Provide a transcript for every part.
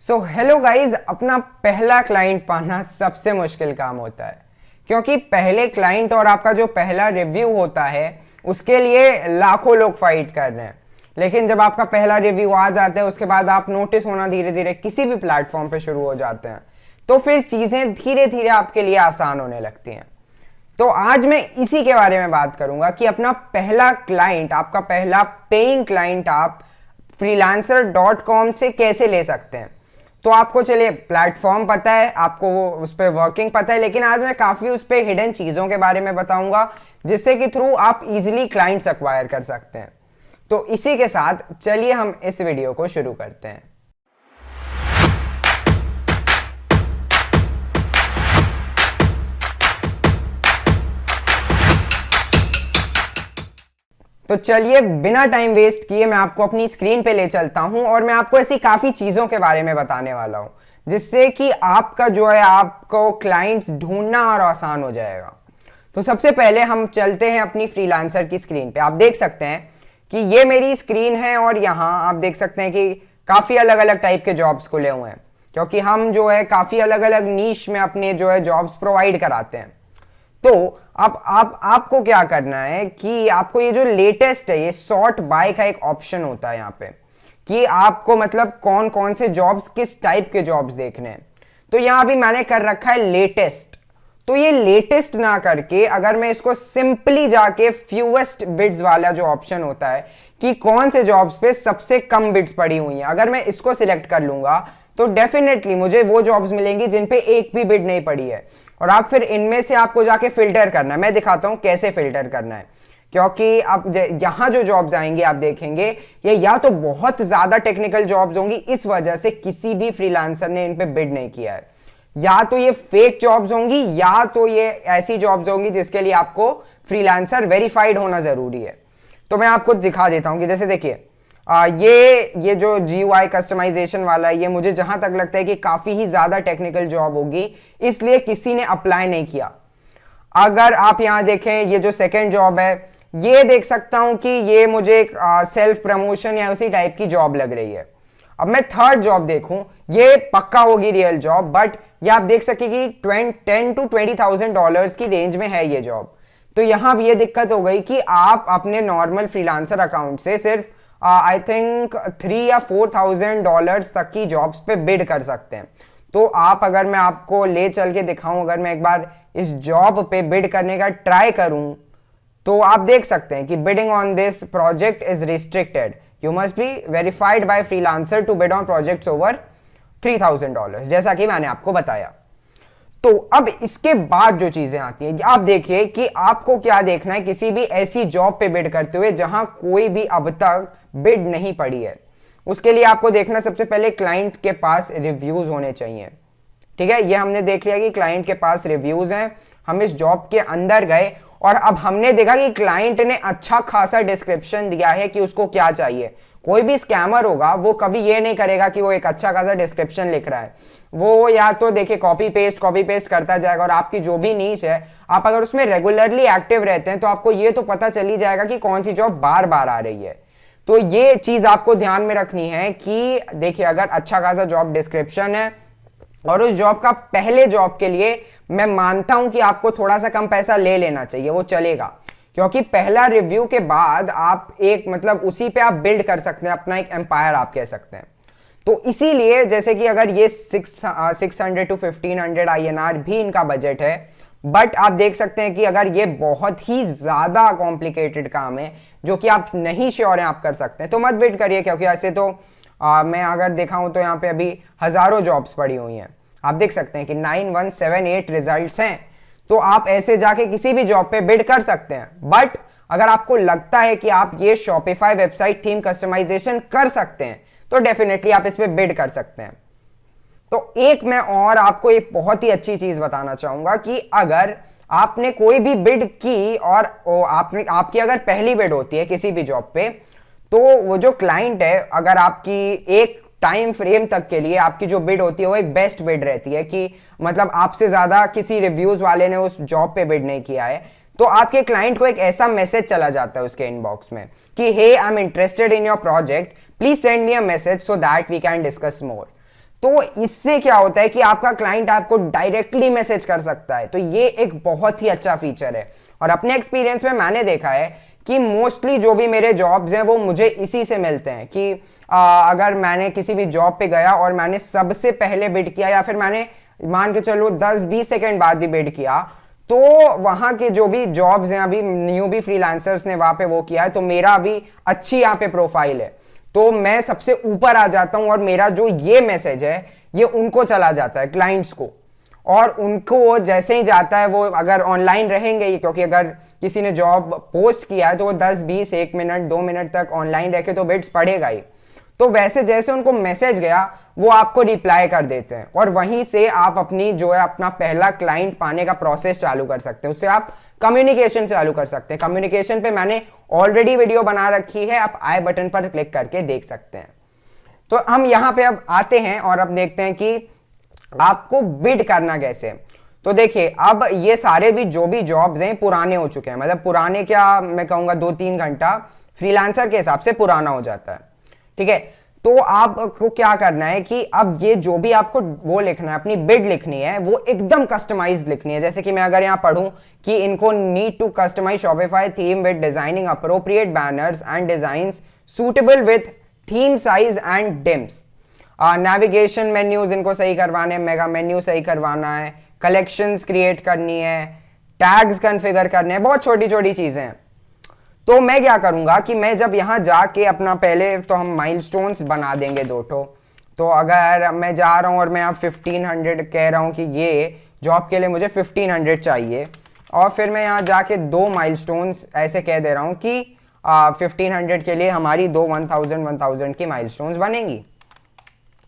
So hello guys, अपना पहला client पाना सबसे मुश्किल काम होता है क्योंकि पहले क्लाइंट और आपका जो पहला रिव्यू होता है उसके लिए लाखों लोग फाइट कर रहे हैं। लेकिन जब आपका पहला रिव्यू आ जाता है उसके बाद आप नोटिस होना धीरे धीरे किसी भी प्लेटफॉर्म पे शुरू हो जाते हैं, तो फिर चीज़ें धीरे धीरे आपके लिए आसान होने लगती हैं। तो आज मैं इसी के बारे में बात करूंगा कि अपना पहला क्लाइंट, आपका पहला पेइंग क्लाइंट आप freelancer.com से कैसे ले सकते हैं। तो आपको चलिए प्लेटफॉर्म पता है, आपको वो उस पर वर्किंग पता है, लेकिन आज मैं काफ़ी उस पर हिडन चीज़ों के बारे में बताऊंगा जिससे कि थ्रू आप इजीली क्लाइंट्स एक्वायर कर सकते हैं। तो इसी के साथ चलिए हम इस वीडियो को शुरू करते हैं। तो चलिए बिना टाइम वेस्ट किए मैं आपको अपनी स्क्रीन पे ले चलता हूं और मैं आपको ऐसी काफी चीजों के बारे में बताने वाला हूं जिससे कि आपका जो है आपको क्लाइंट्स ढूंढना और आसान हो जाएगा। तो सबसे पहले हम चलते हैं अपनी फ्रीलांसर की स्क्रीन पे। आप देख सकते हैं कि ये मेरी स्क्रीन है और यहाँ आप देख सकते हैं कि काफी अलग अलग टाइप के जॉब्स खुले हुए हैं क्योंकि हम जो है काफी अलग अलग नीश में अपने जो है जॉब्स प्रोवाइड कराते हैं। तो अब आपको क्या करना है कि आपको ये जो लेटेस्ट है, ये सॉर्ट बाय का एक ऑप्शन होता है यहाँ पे कि आपको मतलब कौन कौन से जॉब्स, किस टाइप के जॉब्स देखने हैं। तो यहाँ भी मैंने कर रखा है लेटेस्ट। तो ये लेटेस्ट ना करके अगर मैं इसको सिंपली जाके फ्यूएस्ट बिड्स वाला जो ऑप्शन होता है कि कौन से जॉब्स पे सबसे कम बिड्स पड़ी हुई हैं, अगर मैं इसको सिलेक्ट कर लूंगा तो डेफिनेटली मुझे वो जॉब्स मिलेंगी जिन पे एक भी बिड नहीं पड़ी है। और आप फिर इनमें से आपको जाके फिल्टर करना है। मैं दिखाता हूं कैसे फिल्टर करना है, क्योंकि अब यहां जो जॉब्स आएंगे आप देखेंगे ये या तो बहुत ज्यादा टेक्निकल जॉब्स होंगी, इस वजह से किसी भी फ्रीलांसर ने इन पे बिड नहीं किया है, या तो ये फेक जॉब्स होंगी, या तो ये ऐसी जॉब्स होंगी जिसके लिए आपको फ्रीलांसर वेरीफाइड होना जरूरी है। तो मैं आपको दिखा देता हूं कि जैसे देखिए ये जो GUI कस्टमाइजेशन वाला है, ये मुझे जहां तक लगता है कि काफी ही ज्यादा टेक्निकल जॉब होगी, इसलिए किसी ने अप्लाई नहीं किया। अगर आप यहां देखें ये जो सेकंड जॉब है, ये देख सकता हूं कि ये मुझे एक सेल्फ प्रमोशन या उसी टाइप की जॉब लग रही है। अब मैं थर्ड जॉब देखूं, ये पक्का होगी रियल जॉब, बट ये आप देख सके कि $10,000 to $20,000 की रेंज में है ये जॉब। तो यहां भी ये दिक्कत हो गई कि आप अपने नॉर्मल फ्रीलांसर अकाउंट से सिर्फ आई थिंक $3,000 या $4,000 तक की जॉब्स पे बिड कर सकते हैं। तो आप, अगर मैं आपको ले चल के दिखाऊं, अगर मैं एक बार इस जॉब पे बिड करने का ट्राई करूं, तो आप देख सकते हैं कि bidding on this project is restricted, you must be verified by freelancer to bid on projects over $3,000, जैसा कि मैंने आपको बताया। तो अब इसके बाद जो चीजें आती हैं, आप देखिए कि आपको क्या देखना है किसी भी ऐसी जॉब पे बिड करते हुए जहां कोई भी अब तक बिड नहीं पड़ी है। उसके लिए आपको देखना सबसे पहले क्लाइंट के पास रिव्यूज होने चाहिए। ठीक है, ये हमने देख लिया कि क्लाइंट के पास रिव्यूज हैं। हम इस जॉब के अंदर गए और अब हमने देखा कि क्लाइंट ने अच्छा खासा डिस्क्रिप्शन दिया है कि उसको क्या चाहिए। कोई भी स्कैमर होगा वो कभी ये नहीं करेगा कि वो एक अच्छा खासा डिस्क्रिप्शन लिख रहा है, वो या तो देखिए कॉपी पेस्ट करता जाएगा। और आपकी जो भी नीश है, आप अगर उसमें रेगुलरली एक्टिव रहते हैं तो आपको ये तो पता चल ही जाएगा कि कौन सी जॉब बार बार आ रही है। तो ये चीज आपको ध्यान में रखनी है कि देखिए अगर अच्छा खासा जॉब डिस्क्रिप्शन है और उस जॉब का पहले जॉब के लिए मैं मानता हूं कि आपको थोड़ा सा कम पैसा ले लेना चाहिए, वो चलेगा, क्योंकि पहला रिव्यू के बाद आप एक मतलब उसी पे आप बिल्ड कर सकते हैं अपना एक एम्पायर, आप कह सकते हैं। तो इसीलिए जैसे कि अगर ये 600 to 1500 INR भी इनका बजट है, बट आप देख सकते हैं कि अगर ये बहुत ही ज्यादा कॉम्प्लिकेटेड काम है जो कि आप नहीं श्योर हैं आप कर सकते हैं, तो मत बिड करिए। क्योंकि ऐसे तो मैं अगर दिखाऊं तो यहाँ पे अभी हजारों जॉब्स पड़ी हुई हैं। आप देख सकते हैं कि 9178 रिजल्ट्स हैं। तो आप ऐसे जाके किसी भी जॉब पे बिड कर सकते हैं। बट अगर आपको लगता है कि आप ये शॉपिफाई वेबसाइट थीम कस्टमाइजेशन कर सकते हैं तो डेफिनेटली आप इस पे बिड कर सकते हैं। तो एक मैं और आपको एक बहुत ही अच्छी चीज बताना चाहूंगा कि अगर आपने कोई भी बिड की और आपकी अगर पहली बिड होती है किसी भी जॉब पे, तो वो जो क्लाइंट है, अगर आपकी एक टाइम फ्रेम तक के लिए आपकी जो बिड होती है वो एक बेस्ट बिड रहती है कि मतलब आपसे ज्यादा किसी रिव्यूज वाले ने उस जॉब पे बिड नहीं किया है, तो आपके क्लाइंट को एक ऐसा मैसेज चला जाता है उसके इनबॉक्स में कि hey I am interested in your project, please send me a message so that we can discuss more. तो इससे क्या होता है कि आपका क्लाइंट आपको डायरेक्टली मैसेज कर सकता है। तो ये एक बहुत ही अच्छा फीचर है और अपने एक्सपीरियंस में मैंने देखा है कि मोस्टली जो भी मेरे जॉब्स हैं वो मुझे इसी से मिलते हैं कि अगर मैंने किसी भी जॉब पे गया और मैंने सबसे पहले बिड किया या फिर मैंने मान के चलो 10-20 सेकंड बाद भी बिड किया, तो वहां के जो भी जॉब्स हैं, अभी न्यू भी फ्रीलांसर्स ने वहां पे वो किया है, तो मेरा भी अच्छी यहाँ पे प्रोफाइल है, तो मैं सबसे ऊपर आ जाता हूं और मेरा जो ये मैसेज है ये उनको चला जाता है, क्लाइंट्स को। और उनको जैसे ही जाता है, वो अगर ऑनलाइन रहेंगे ही, क्योंकि अगर किसी ने जॉब पोस्ट किया है तो वो 10-20 1 मिनट 2 मिनट तक ऑनलाइन रखे तो बिड्स पड़ेगा ही। तो वैसे जैसे उनको मैसेज गया वो आपको रिप्लाई कर देते हैं और वहीं से आप अपनी जो है अपना पहला क्लाइंट पाने का प्रोसेस चालू कर सकते हैं। उससे आप कम्युनिकेशन चालू कर सकते हैं। कम्युनिकेशन पे मैंने ऑलरेडी वीडियो बना रखी है, आप आई बटन पर क्लिक करके देख सकते हैं। तो हम यहां पे अब आते हैं और अब देखते हैं कि आपको बिड करना कैसे। तो देखिए, अब ये सारे भी जो भी जॉब्स हैं पुराने हो चुके हैं, मतलब पुराने क्या मैं कहूंगा 2-3 घंटा फ्रीलांसर के हिसाब से पुराना हो जाता है, ठीक है। तो आपको क्या करना है कि अब ये जो भी आपको वो लिखना है, अपनी बिड लिखनी है, वो एकदम कस्टमाइज्ड लिखनी है। जैसे कि मैं अगर यहां पढ़ूं कि इनको need to customise Shopify theme with designing appropriate banners and designs suitable with theme size and dims, navigation menus इनको सही करवाने, मेगा मेन्यू सही करवाना है, कलेक्शंस क्रिएट करनी है, टैग्स कॉन्फ़िगर करने हैं, बहुत छोटी छोटी चीजें हैं। तो मैं क्या करूंगा कि मैं जब यहां जाके अपना पहले तो हम माइलस्टोन्स बना देंगे 2 ठो। तो अगर मैं जा रहा हूं और मैं आप 1500 कह रहा हूं कि ये जॉब के लिए मुझे 1500 चाहिए, और फिर मैं यहां जाके 2 माइलस्टोन्स ऐसे कह दे रहा हूं कि 1500 के लिए हमारी 2 1000 की माइलस्टोन्स बनेंगी,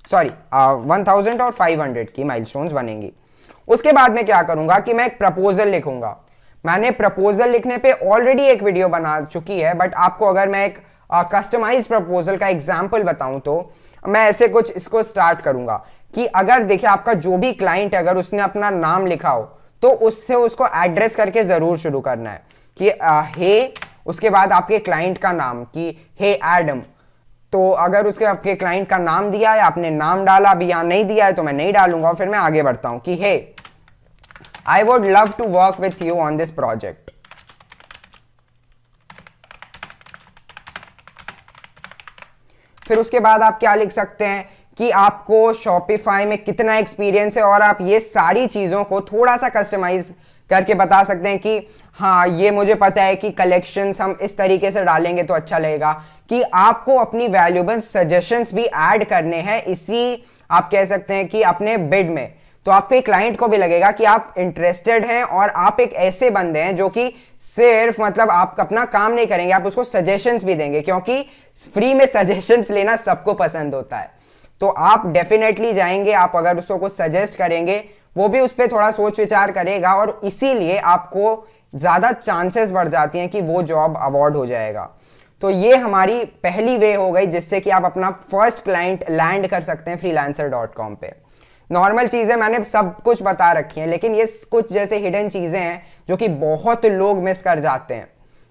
सॉरी 1000 और 500 की माइलस्टोन्स बनेंगी। उसके बाद मैं क्या करूंगा कि मैं एक प्रपोजल लिखूंगा। मैंने प्रपोजल लिखने पे ऑलरेडी एक वीडियो बना चुकी है, बट आपको अगर मैं एक कस्टमाइज प्रपोजल का एग्जांपल बताऊं तो मैं ऐसे कुछ इसको स्टार्ट करूंगा कि अगर देखिए आपका जो भी क्लाइंट है, अगर उसने अपना नाम लिखा हो तो उससे उसको एड्रेस करके जरूर शुरू करना है कि हे, उसके बाद आपके क्लाइंट का नाम कि हे एडम। तो अगर उसके आपके क्लाइंट का नाम दिया है, आपने नाम डाला, अभी यहां नहीं दिया है तो मैं नहीं डालूंगा, फिर मैं आगे बढ़ता हूं कि हे, I would love to work with you on this project. फिर उसके बाद आप क्या लिख सकते हैं कि आपको शॉपिफाई में कितना एक्सपीरियंस है, और आप ये सारी चीजों को थोड़ा सा कस्टमाइज करके बता सकते हैं कि हाँ, ये मुझे पता है कि कलेक्शंस हम इस तरीके से डालेंगे तो अच्छा लगेगा, कि आपको अपनी वैल्यूएबल सजेशंस भी ऐड करने हैं इसी, आप कह सकते हैं कि अपने बिड में। तो आपके क्लाइंट को भी लगेगा कि आप इंटरेस्टेड हैं और आप एक ऐसे बंदे हैं जो कि सिर्फ मतलब आप अपना काम नहीं करेंगे, आप उसको सजेशंस भी देंगे, क्योंकि फ्री में सजेशंस लेना सबको पसंद होता है। तो आप डेफिनेटली जाएंगे, आप अगर उसको कुछ सजेस्ट करेंगे वो भी उस पर थोड़ा सोच विचार करेगा, और इसीलिए आपको ज्यादा चांसेस बढ़ जाती हैं कि वो जॉब अवॉर्ड हो जाएगा। तो ये हमारी पहली वे हो गई जिससे कि आप अपना फर्स्ट क्लाइंट लैंड कर सकते हैं freelancer.com पे। नॉर्मल चीजें मैंने सब कुछ बता रखी हैं, लेकिन ये कुछ जैसे हिडन चीजें हैं जो कि बहुत लोग मिस कर जाते हैं।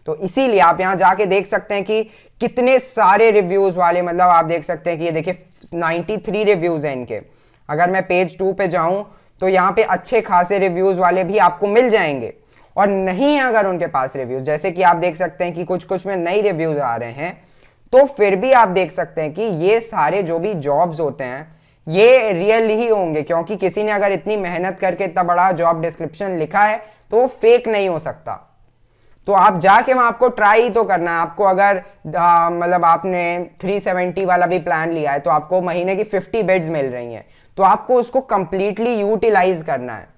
तो इसीलिए आप यहां जाके देख सकते हैं कि कितने सारे रिव्यूज वाले, मतलब आप देख सकते हैं कि ये देखिए 93 रिव्यूज हैं इनके। अगर मैं पेज 2 पे जाऊं तो यहाँ पे अच्छे खासे रिव्यूज वाले भी आपको मिल जाएंगे, और नहीं है अगर उनके पास रिव्यूज, जैसे कि आप देख सकते हैं कि कुछ कुछ में नई रिव्यूज आ रहे हैं, तो फिर भी आप देख सकते हैं कि ये सारे जो भी जॉब्स होते हैं ये रियल ही होंगे, क्योंकि किसी ने अगर इतनी मेहनत करके इतना बड़ा जॉब डिस्क्रिप्शन लिखा है तो वो फेक नहीं हो सकता। तो आप जाके वहां आपको ट्राई तो करना है। आपको अगर मतलब आपने 370 वाला भी प्लान लिया है तो आपको महीने की 50 बेड्स मिल रही हैं, तो आपको उसको कंप्लीटली यूटिलाइज करना है।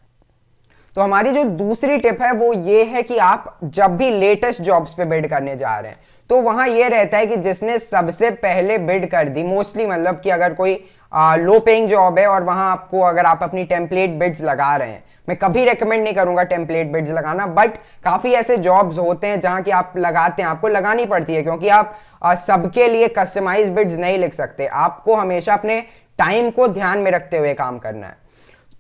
तो हमारी जो दूसरी टिप है वो ये है कि आप जब भी लेटेस्ट जॉब्स पे बिड करने जा रहे हैं तो वहां ये रहता है कि जिसने सबसे पहले बिड कर दी, मोस्टली मतलब कि अगर कोई लो पेइंग जॉब है और वहां आपको अगर आप अपनी टेम्पलेट बिड्स लगा रहे हैं, मैं कभी रेकमेंड नहीं करूंगा टेम्पलेट बिड्स लगाना, बट काफी ऐसे जॉब्स होते हैं जहां कि आप लगाते हैं, आपको लगानी पड़ती है, क्योंकि आप सबके लिए कस्टमाइज बिड्स नहीं लिख सकते। आपको हमेशा अपने टाइम को ध्यान में रखते हुए काम करना है।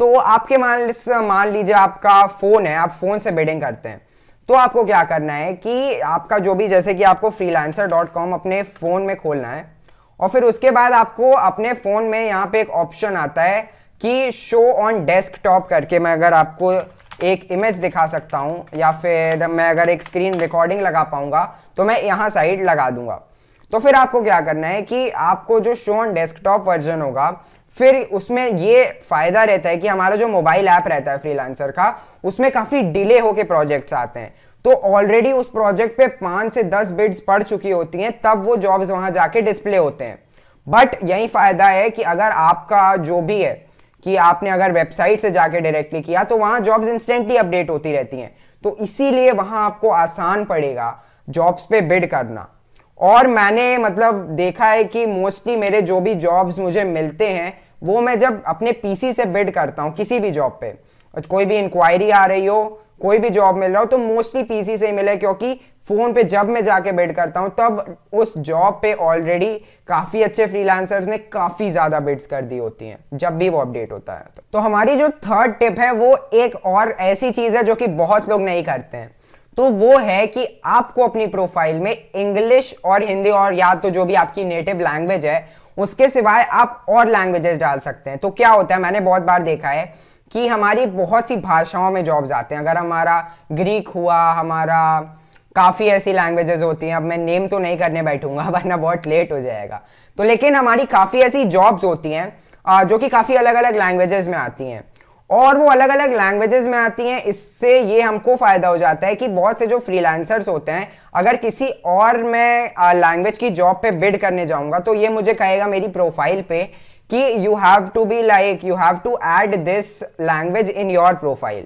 तो आपके मान लीजिए आपका फोन है, आप फोन से बिडिंग करते हैं, तो आपको क्या करना है कि आपका जो भी, जैसे कि आपको freelancer.com अपने फोन में खोलना है और फिर उसके बाद आपको अपने फ़ोन में यहाँ पे एक ऑप्शन आता है कि शो ऑन डेस्कटॉप करके। मैं अगर आपको एक इमेज दिखा सकता हूँ, या फिर मैं अगर एक स्क्रीन रिकॉर्डिंग लगा पाऊंगा तो मैं यहाँ साइड लगा दूंगा। तो फिर आपको क्या करना है कि आपको जो शो ऑन डेस्कटॉप वर्जन होगा, फिर उसमें ये फायदा रहता है कि हमारा जो मोबाइल ऐप रहता है फ्रीलांसर का, उसमें काफ़ी डिले होके प्रोजेक्ट्स आते हैं। तो ऑलरेडी उस प्रोजेक्ट पे 5 से 10 बिड्स पड़ चुकी होती हैं, तब वो जॉब्स वहां जाके डिस्प्ले होते हैं। बट यही फायदा है कि अगर आपका जो भी है कि आपने अगर वेबसाइट से जाके डायरेक्टली किया तो वहां जॉब्स इंस्टेंटली अपडेट होती रहती हैं, तो इसीलिए वहां आपको आसान पड़ेगा जॉब्स पे बिड करना। और मैंने मतलब देखा है कि मोस्टली मेरे जो भी जॉब्स मुझे मिलते हैं वो मैं जब अपने पीसी से बिड करता हूँ किसी भी जॉब पे, कोई भी इंक्वायरी आ रही हो, कोई भी जॉब मिल रहा हो, तो मोस्टली पीसी से ही मिले, क्योंकि फोन पे जब मैं जाके बिड करता हूं तब उस जॉब पे ऑलरेडी काफी अच्छे फ्रीलांसर्स ने काफी ज्यादा बिड्स कर दी होती हैं जब भी वो अपडेट होता है। तो हमारी जो थर्ड टिप है वो एक और ऐसी चीज है जो कि बहुत लोग नहीं करते हैं, तो वो है कि आपको अपनी प्रोफाइल में इंग्लिश और हिंदी, और या तो जो भी आपकी नेटिव लैंग्वेज है उसके सिवाय आप और लैंग्वेजेस डाल सकते हैं। तो क्या होता है, मैंने बहुत बार देखा है कि हमारी बहुत सी भाषाओं में जॉब्स आते हैं। अगर हमारा ग्रीक हुआ, हमारा काफ़ी ऐसी लैंग्वेजेस होती हैं, अब मैं नेम तो नहीं करने बैठूंगा वरना बहुत लेट हो जाएगा, तो लेकिन हमारी काफ़ी ऐसी जॉब्स होती हैं जो कि काफ़ी अलग अलग लैंग्वेजेस में आती हैं, और वो अलग अलग लैंग्वेजेस में आती हैं। इससे ये हमको फ़ायदा हो जाता है कि बहुत से जो फ्रीलांसर्स होते हैं, अगर किसी और मैं लैंग्वेज की जॉब पे बिड करने जाऊंगा तो ये मुझे कहेगा मेरी प्रोफाइल पे कि you have to add this language in your profile.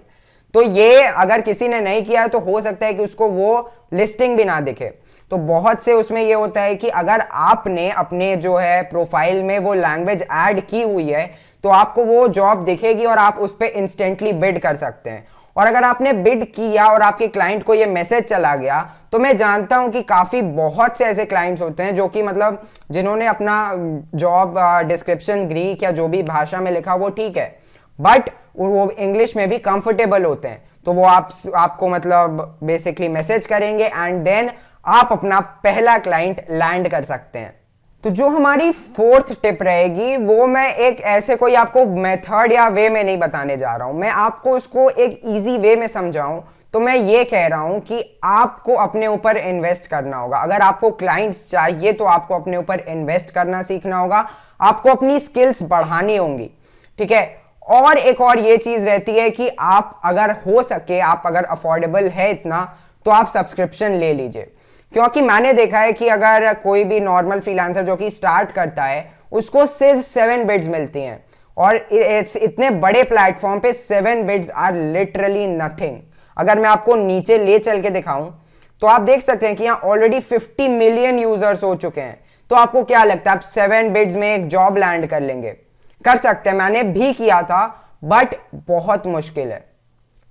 तो ये अगर किसी ने नहीं किया है तो हो सकता है कि उसको वो लिस्टिंग भी ना दिखे। तो बहुत से उसमें ये होता है कि अगर आपने अपने जो है प्रोफाइल में वो लैंग्वेज ऐड की हुई है तो आपको वो जॉब दिखेगी और आप उस पर इंस्टेंटली बिड कर सकते हैं। और अगर आपने बिड किया और आपके क्लाइंट को ये मैसेज चला गया, तो मैं जानता हूं कि काफ़ी बहुत से ऐसे क्लाइंट्स होते हैं जो कि मतलब जिन्होंने अपना जॉब डिस्क्रिप्शन ग्रीक या जो भी भाषा में लिखा वो ठीक है, बट वो इंग्लिश में भी कंफर्टेबल होते हैं, तो वो आपको मतलब बेसिकली मैसेज करेंगे एंड देन आप अपना पहला क्लाइंट लैंड कर सकते हैं। तो जो हमारी फोर्थ टिप रहेगी वो मैं एक ऐसे कोई आपको मेथड या वे में नहीं बताने जा रहा हूं, मैं आपको उसको एक इजी वे में समझाऊं तो मैं ये कह रहा हूं कि आपको अपने ऊपर इन्वेस्ट करना होगा। अगर आपको क्लाइंट्स चाहिए तो आपको अपने ऊपर इन्वेस्ट करना सीखना होगा, आपको अपनी स्किल्स बढ़ानी होंगी, ठीक है। और एक और ये चीज रहती है कि आप अगर हो सके, आप अगर अफोर्डेबल है इतना, तो आप सब्सक्रिप्शन ले लीजिए, क्योंकि मैंने देखा है कि अगर कोई भी नॉर्मल फ्रीलांसर जो कि स्टार्ट करता है उसको सिर्फ 7 बिड्स मिलती हैं, और इतने बड़े प्लेटफॉर्म पे 7 बिड्स आर लिटरली नथिंग। अगर मैं आपको नीचे ले चल के दिखाऊं तो आप देख सकते हैं कि यहाँ ऑलरेडी 50 मिलियन यूजर्स हो चुके हैं। तो आपको क्या लगता है आप 7 बिड्स में एक जॉब लैंड कर लेंगे? कर सकते हैं, मैंने भी किया था, बट बहुत मुश्किल है,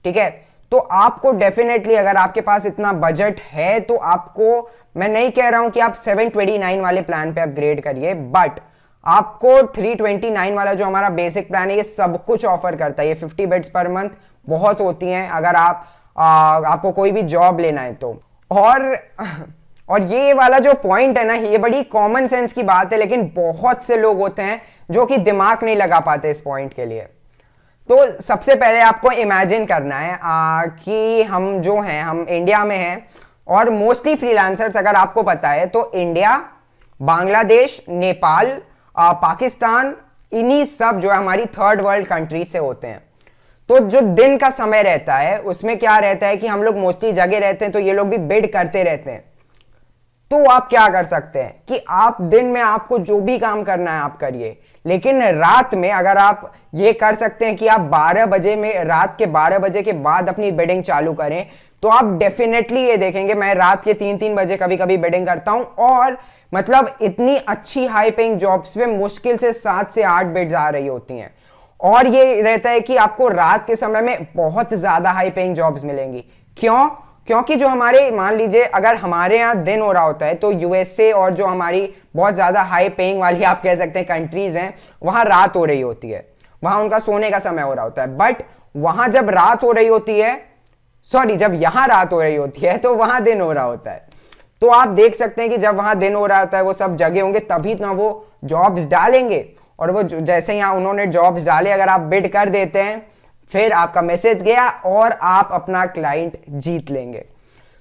ठीक है। तो आपको डेफिनेटली अगर आपके पास इतना बजट है तो आपको, मैं नहीं कह रहा हूं कि आप 729 वाले प्लान पे अपग्रेड करिए, बट आपको 329 वाला जो हमारा बेसिक प्लान है ये सब कुछ ऑफर करता है। ये 50 बिड्स पर मंथ बहुत होती हैं अगर आपको कोई भी जॉब लेना है तो। और ये वाला जो पॉइंट है ना, ये बड़ी कॉमन सेंस की बात है, लेकिन बहुत से लोग होते हैं जो कि दिमाग नहीं लगा पाते इस पॉइंट के लिए। तो सबसे पहले आपको इमेजिन करना है कि हम जो हैं, हम इंडिया में हैं, और मोस्टली फ्रीलांसर्स अगर आपको पता है तो इंडिया, बांग्लादेश, नेपाल, पाकिस्तान, इन्हीं सब जो है हमारी थर्ड वर्ल्ड कंट्री से होते हैं। तो जो दिन का समय रहता है उसमें क्या रहता है कि हम लोग मोस्टली जगह रहते हैं, तो ये लोग भी बिड करते रहते हैं। तो आप क्या कर सकते हैं कि आप दिन में आपको जो भी काम करना है आप करिए, लेकिन रात में अगर आप ये कर सकते हैं कि आप 12 बजे में, रात के 12 बजे के बाद अपनी बिडिंग चालू करें, तो आप डेफिनेटली ये देखेंगे, मैं रात के 3-3 बजे कभी कभी बिडिंग करता हूं, और मतलब इतनी अच्छी हाई पेइंग जॉब्स पे मुश्किल से 7 से 8 बिड्स आ रही होती हैं। और ये रहता है कि आपको रात के समय में बहुत ज्यादा हाई पेइंग जॉब्स मिलेंगी। क्यों? क्योंकि जो हमारे, मान लीजिए अगर हमारे यहाँ दिन हो रहा होता है तो यूएसए और जो हमारी बहुत ज्यादा हाई पेइंग वाली आप कह सकते हैं कंट्रीज हैं, वहां रात हो रही होती है, वहां उनका सोने का समय हो रहा होता है। बट वहां जब रात हो रही होती है, जब यहां रात हो रही होती है तो वहां दिन हो रहा होता है। तो आप देख सकते हैं कि जब वहां दिन हो रहा होता है वो सब जगह होंगे, तभी ना वो जॉब्स डालेंगे। और वो जैसे यहाँ उन्होंने जॉब्स डाले, अगर आप बिड कर देते हैं, फिर आपका मैसेज गया और आप अपना क्लाइंट जीत लेंगे।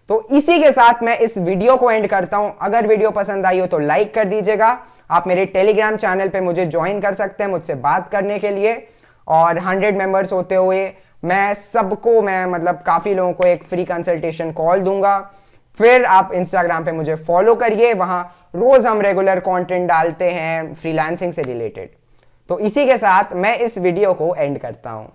तो इसी के साथ मैं इस वीडियो को एंड करता हूं। अगर वीडियो पसंद आई हो तो लाइक कर दीजिएगा। आप मेरे टेलीग्राम चैनल पे मुझे ज्वाइन कर सकते हैं मुझसे बात करने के लिए। और 100 मेंबर्स होते हुए मैं सबको, मैं मतलब काफी लोगों को एक फ्री कंसल्टेशन कॉल दूंगा। फिर आप इंस्टाग्राम पे मुझे फॉलो करिए, वहां रोज हम रेगुलर कंटेंट डालते हैं फ्रीलांसिंग से रिलेटेड। तो इसी के साथ मैं इस वीडियो को एंड करता हूं।